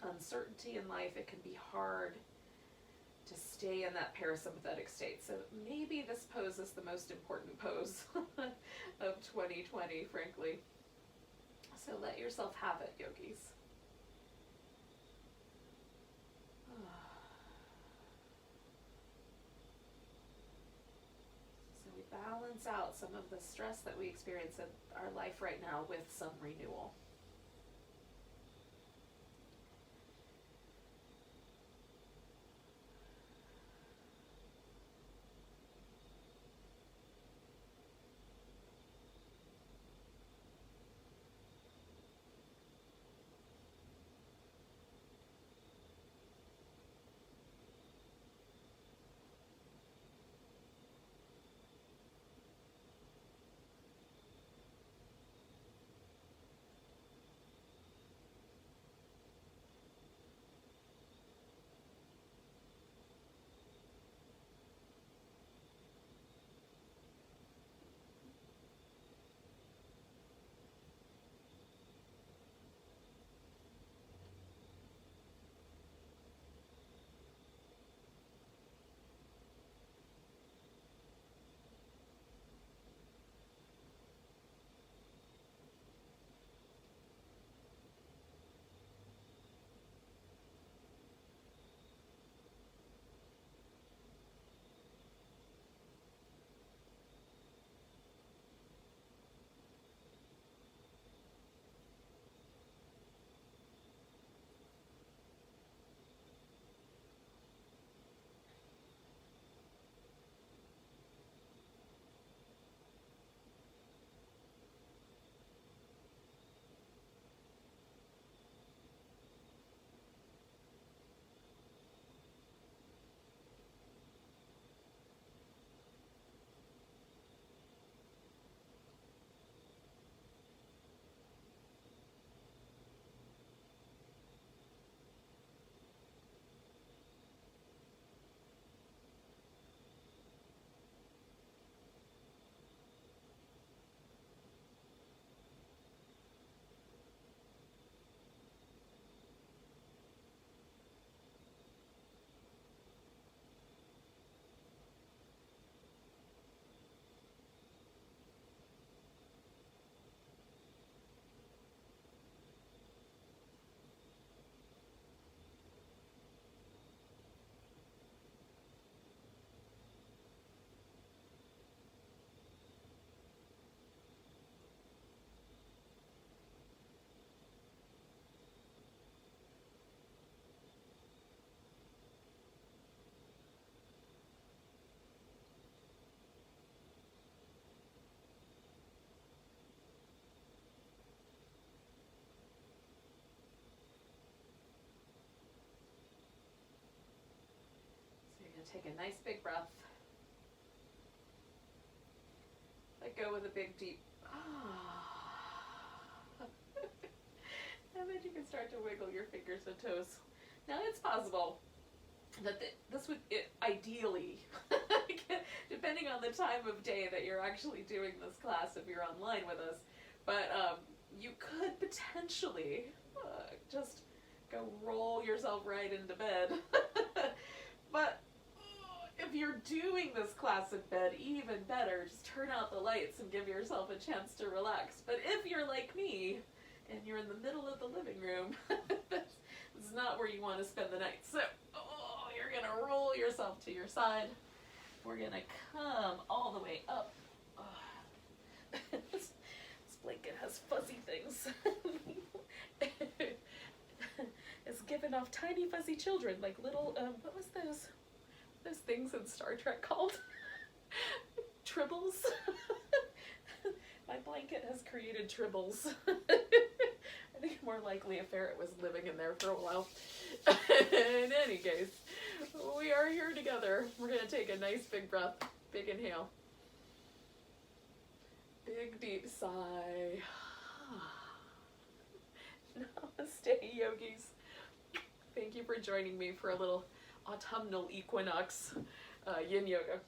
uncertainty in life, it can be hard to stay in that parasympathetic state. So maybe this pose is the most important pose of 2020, frankly. So let yourself have it, yogis. So we balance out some of the stress that we experience in our life right now with some renewal. Take a nice big breath. Let go with a big deep. And then you can start to wiggle your fingers and toes. Now it's possible that this would, ideally, depending on the time of day that you're actually doing this class, if you're online with us, but you could potentially just go roll yourself right into bed. But if you're doing this class in bed, even better, just turn out the lights and give yourself a chance to relax. But if you're like me, and you're in the middle of the living room, this is not where you want to spend the night. So, you're going to roll yourself to your side. We're going to come all the way up. This blanket has fuzzy things. It's given off tiny fuzzy children, like little, what was those things in Star Trek called? Tribbles? My blanket has created tribbles. I think more likely a ferret was living in there for a while. In any case, we are here together. We're going to take a nice big breath, big inhale. Big deep sigh. Namaste, yogis. Thank you for joining me for a little autumnal equinox yin yoga.